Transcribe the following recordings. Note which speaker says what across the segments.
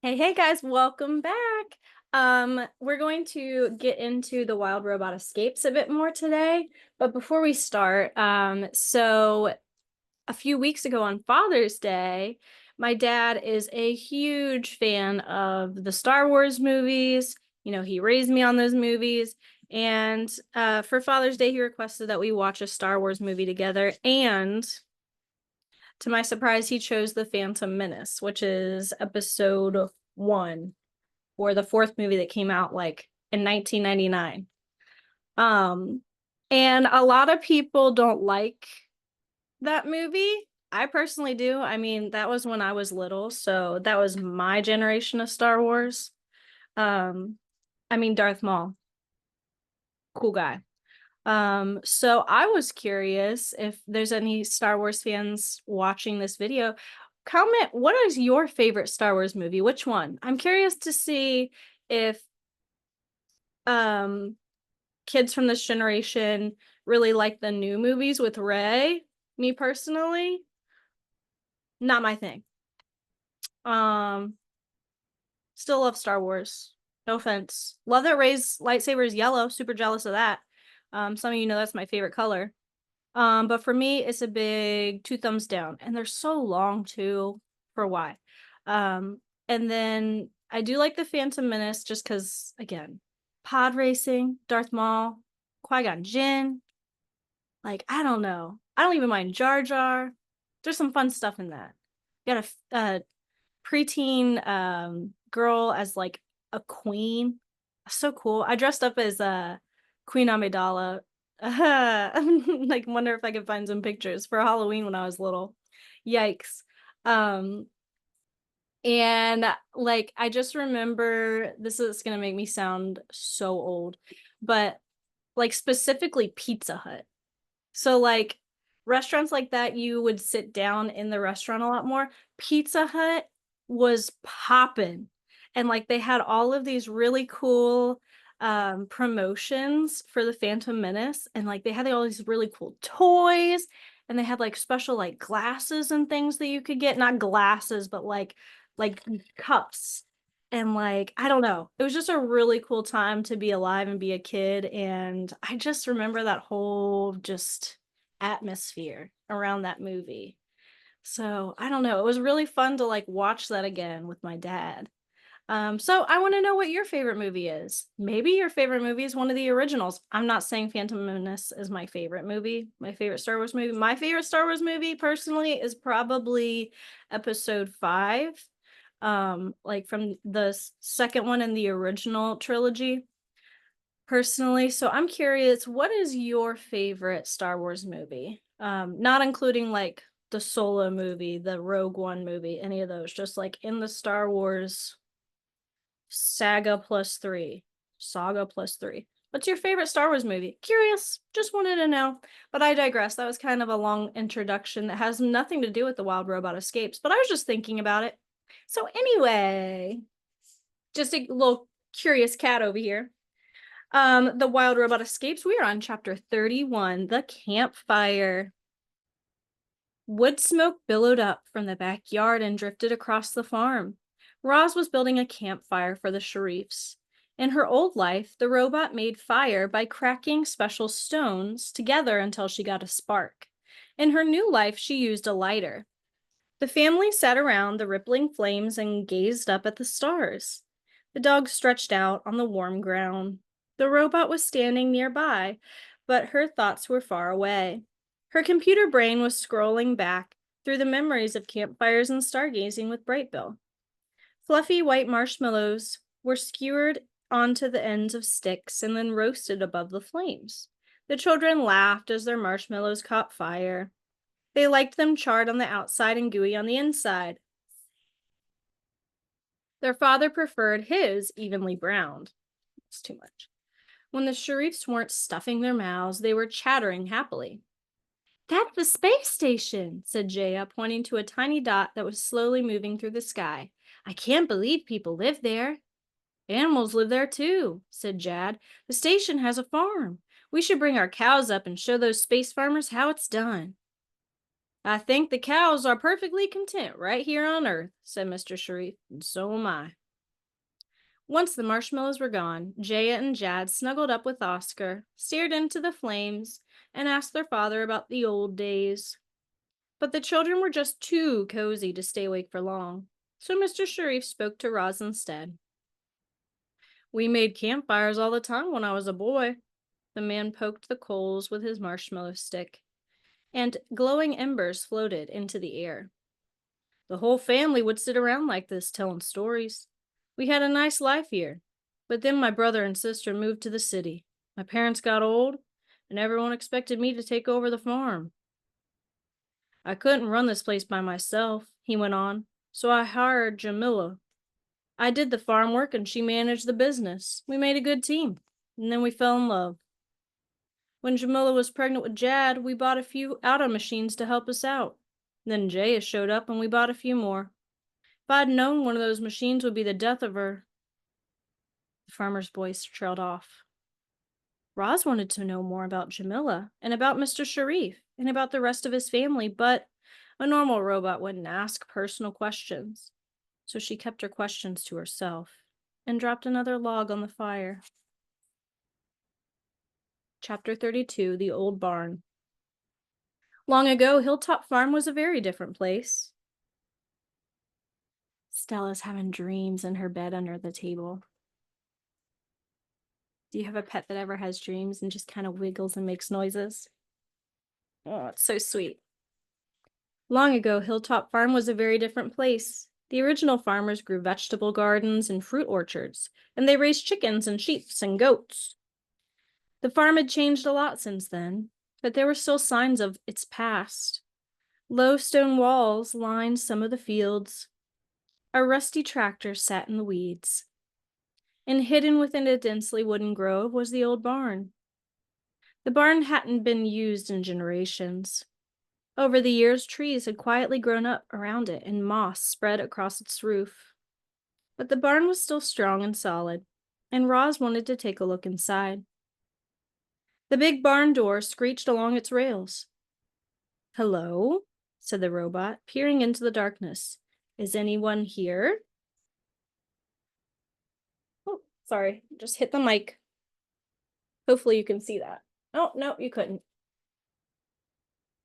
Speaker 1: Hey guys, welcome back. We're going to get into the wild robot escapes a bit more today, but before we start, so a few weeks ago on Father's Day, my dad is a huge fan of the Star Wars movies. He raised me on those movies, and for Father's Day, he requested that we watch a Star Wars movie together, and to my surprise, he chose The Phantom Menace, which is episode 1 or the fourth movie that came out like in 1999. Um, and a lot of people don't like that movie. I personally do. I mean, that was when I was little, so that was my generation of Star Wars. Um, I mean, Darth Maul, cool guy. So I was curious if there's any Star Wars fans watching this video. Comment, what is your favorite Star Wars movie? Which one? I'm curious to see if um kids from this generation really like the new movies with Rey. Me personally, not my thing. Um, Still love Star Wars. No offense. Love that Rey's lightsaber is yellow. Super jealous of that. Some of you know that's my favorite color. But for me, it's a big two thumbs down, and they're so long too. For why? And then I do like the Phantom Menace just because, again, pod racing, Darth Maul, Qui-Gon Jinn. Like, I don't know. I don't even mind Jar Jar. There's some fun stuff in that. Got a preteen girl as like a queen. So cool. I dressed up as Queen Amidala. Like, wonder if I could find some pictures for Halloween when I was little. Yikes. Um, and like I just remember, this is gonna make me sound so old, but like specifically Pizza Hut. So like restaurants like that, you would sit down in the restaurant a lot more. Pizza Hut was popping. And like they had all of these really cool promotions for the Phantom Menace. And like they had all these really cool toys. And they had like special like glasses and things that you could get. Not glasses, but like cups. And like, I don't know. It was just a really cool time to be alive and be a kid. And I just remember that whole just atmosphere around that movie. So I don't know. It was really fun to like watch that again with my dad. So I want to know what your favorite movie is. Maybe your favorite movie is one of the originals. I'm not saying Phantom Menace is my favorite movie, my favorite Star Wars movie. My favorite Star Wars movie personally is probably episode 5. Like from the second one in the original trilogy personally. So I'm curious, what is your favorite Star Wars movie? Not including like the Solo movie, the Rogue One movie, any of those, just like in the Star Wars saga plus three. Saga plus three. What's your favorite Star Wars movie? Curious, just wanted to know. But I digress. That was kind of a long introduction that has nothing to do with the Wild Robot Escapes, but I was just thinking about it. So anyway, just a little curious cat over here. The Wild Robot Escapes. We are on chapter 31, The Campfire. Wood smoke billowed up from the backyard and drifted across the farm. Roz was building a campfire for the Sharifs. In her old life, the robot made fire by cracking special stones together until she got a spark. In her new life, she used a lighter. The family sat around the rippling flames and gazed up at the stars. The dog stretched out on the warm ground. The robot was standing nearby, but her thoughts were far away. Her computer brain was scrolling back through the memories of campfires and stargazing with Brightbill. Fluffy white marshmallows were skewered onto the ends of sticks and then roasted above the flames. The children laughed as their marshmallows caught fire. They liked them charred on the outside and gooey on the inside. Their father preferred his evenly browned. It's too much. When the Sharifs weren't stuffing their mouths, they were chattering happily. That's the space station, said Jaya, pointing to a tiny dot that was slowly moving through the sky. I can't believe people live there. Animals live there too, said Jad. The station has a farm. We should bring our cows up and show those space farmers how it's done. I think the cows are perfectly content right here on Earth, said Mr. Sharif, and so am I. Once the marshmallows were gone, Jaya and Jad snuggled up with Oscar, stared into the flames, and asked their father about the old days. But the children were just too cozy to stay awake for long, so Mr. Sharif spoke to Roz instead. We made campfires all the time when I was a boy. The man poked the coals with his marshmallow stick, and glowing embers floated into the air. The whole family would sit around like this, telling stories. We had a nice life here, but then my brother and sister moved to the city. My parents got old, and everyone expected me to take over the farm. I couldn't run this place by myself, he went on, so I hired Jamila. I did the farm work and she managed the business. We made a good team, and then we fell in love. When Jamila was pregnant with Jad, we bought a few auto machines to help us out. Then Jaya showed up and we bought a few more. If I'd known one of those machines would be the death of her. The farmer's voice trailed off. Roz wanted to know more about Jamila and about Mr. Sharif and about the rest of his family, but a normal robot wouldn't ask personal questions. So she kept her questions to herself and dropped another log on the fire. Chapter 32, The Old Barn. Long ago, Hilltop Farm was a very different place. Stella's having dreams in her bed under the table. Do you have a pet that ever has dreams and just kind of wiggles and makes noises? Oh, it's so sweet. Long ago, Hilltop Farm was a very different place. The original farmers grew vegetable gardens and fruit orchards, and they raised chickens and sheep and goats. The farm had changed a lot since then, but there were still signs of its past. Low stone walls lined some of the fields. A rusty tractor sat in the weeds. And hidden within a densely wooden grove was the old barn. The barn hadn't been used in generations. Over the years, trees had quietly grown up around it and moss spread across its roof. But the barn was still strong and solid, and Roz wanted to take a look inside. The big barn door screeched along its rails. "Hello?" said the robot, peering into the darkness. "Is anyone here?" Oh, sorry, just hit the mic. Hopefully you can see that. Oh, no, you couldn't.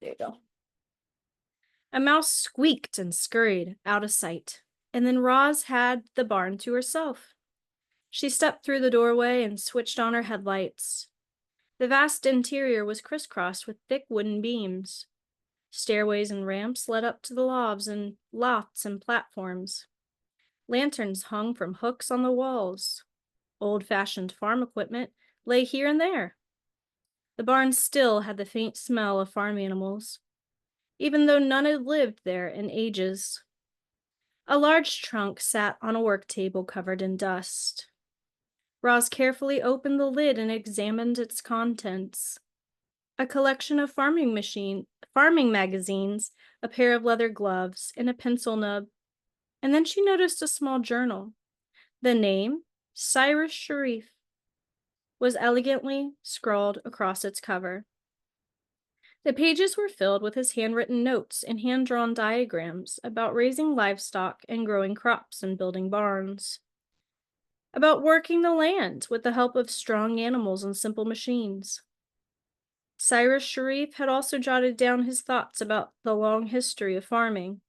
Speaker 1: There you go. A mouse squeaked and scurried out of sight, and then Roz had the barn to herself. She stepped through the doorway and switched on her headlights. The vast interior was crisscrossed with thick wooden beams. Stairways and ramps led up to the lofts and platforms. Lanterns hung from hooks on the walls. Old-fashioned farm equipment lay here and there. The barn still had the faint smell of farm animals, even though none had lived there in ages. A large trunk sat on a work table covered in dust. Roz carefully opened the lid and examined its contents. A collection of farming magazines, a pair of leather gloves, and a pencil nub. And then she noticed a small journal. The name, Cyrus Sharif, was elegantly scrawled across its cover. The pages were filled with his handwritten notes and hand-drawn diagrams about raising livestock and growing crops and building barns. About working the land with the help of strong animals and simple machines. Cyrus Sharif had also jotted down his thoughts about the long history of farming.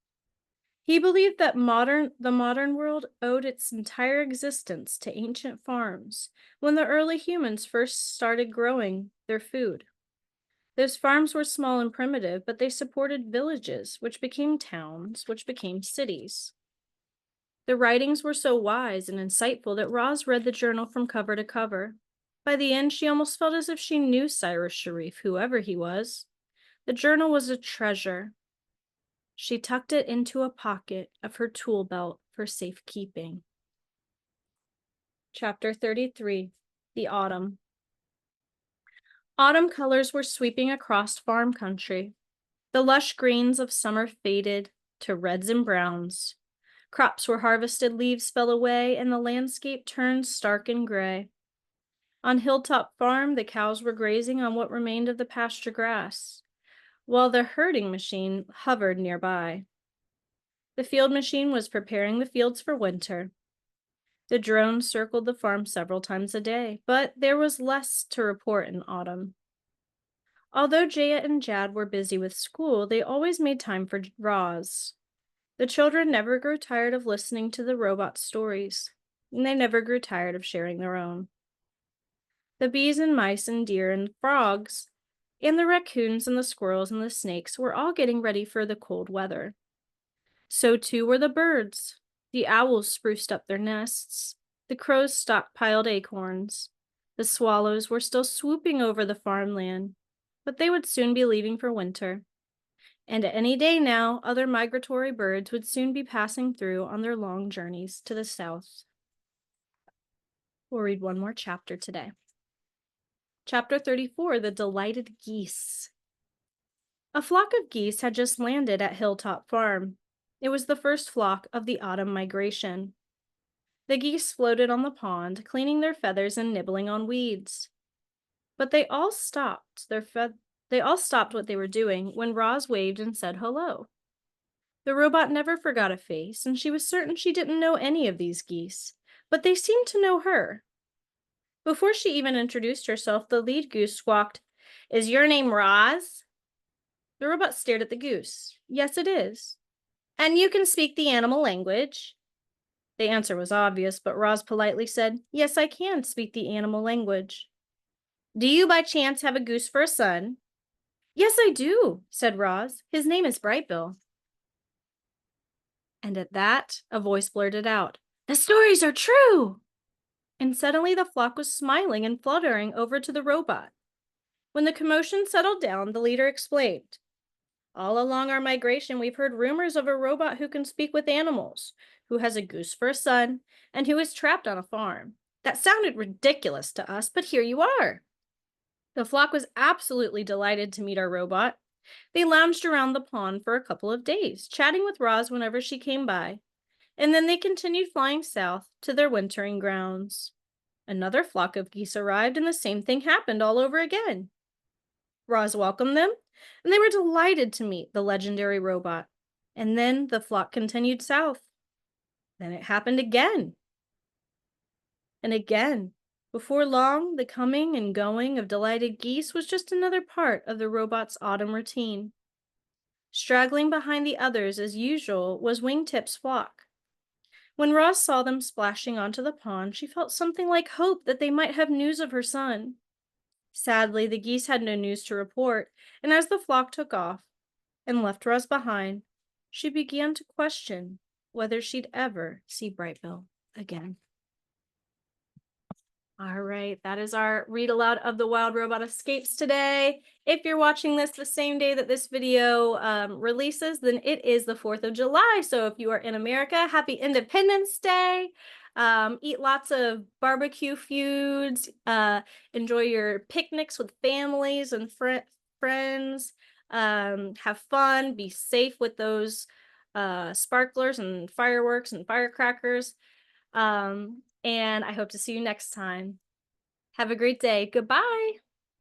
Speaker 1: He believed that the modern world owed its entire existence to ancient farms when the early humans first started growing their food. Those farms were small and primitive, but they supported villages, which became towns, which became cities. The writings were so wise and insightful that Roz read the journal from cover to cover. By the end, she almost felt as if she knew Cyrus Sharif, whoever he was. The journal was a treasure. She tucked it into a pocket of her tool belt for safekeeping. Chapter 33, The Autumn. Autumn colors were sweeping across farm country. The lush greens of summer faded to reds and browns. Crops were harvested, leaves fell away, and the landscape turned stark and gray. On Hilltop Farm, the cows were grazing on what remained of the pasture grass. while the herding machine hovered nearby. The field machine was preparing the fields for winter. The drone circled the farm several times a day, but there was less to report in autumn. Although Jaya and Jad were busy with school, they always made time for Roz. The children never grew tired of listening to the robot stories, and they never grew tired of sharing their own. The bees and mice and deer and frogs, and the raccoons and the squirrels and the snakes were all getting ready for the cold weather. So too were the birds. The owls spruced up their nests. The crows stockpiled acorns. The swallows were still swooping over the farmland, but they would soon be leaving for winter. And any day now, other migratory birds would soon be passing through on their long journeys to the south. We'll read one more chapter today. Chapter 34, The Delighted Geese. A flock of geese had just landed at Hilltop Farm. It was the first flock of the autumn migration. The geese floated on the pond, cleaning their feathers and nibbling on weeds. But they all stopped what they were doing when Roz waved and said hello. The robot never forgot a face, and she was certain she didn't know any of these geese, but they seemed to know her. Before she even introduced herself, the lead goose squawked, "Is your name Roz?" The robot stared at the goose. "Yes, it is." "And you can speak the animal language?" The answer was obvious, but Roz politely said, "Yes, I can speak the animal language." "Do you by chance have a goose for a son?" "Yes, I do," said Roz. "His name is Brightbill." And at that, a voice blurted out, "The stories are true!" And suddenly the flock was smiling and fluttering over to the robot. When the commotion settled down, the leader explained, "All along our migration, we've heard rumors of a robot who can speak with animals, who has a goose for a son, and who is trapped on a farm. That sounded ridiculous to us, but here you are." The flock was absolutely delighted to meet our robot. They lounged around the pond for a couple of days, chatting with Roz whenever she came by, and then they continued flying south to their wintering grounds. Another flock of geese arrived, and the same thing happened all over again. Roz welcomed them, and they were delighted to meet the legendary robot. And then the flock continued south. Then it happened again and again. Before long, the coming and going of delighted geese was just another part of the robot's autumn routine. Straggling behind the others as usual was Wingtip's flock. When Roz saw them splashing onto the pond, she felt something like hope that they might have news of her son. Sadly, the geese had no news to report, and as the flock took off and left Roz behind, she began to question whether she'd ever see Brightbill again. All right, that is our read aloud of The Wild Robot Escapes today. If you're watching this the same day that this video releases, then it is the 4th of July. So if you are in America, happy Independence Day. Eat lots of barbecue foods. Enjoy your picnics with families and friends. Have fun. Be safe with those sparklers and fireworks and firecrackers. And I hope to see you next time. Have a great day. Goodbye.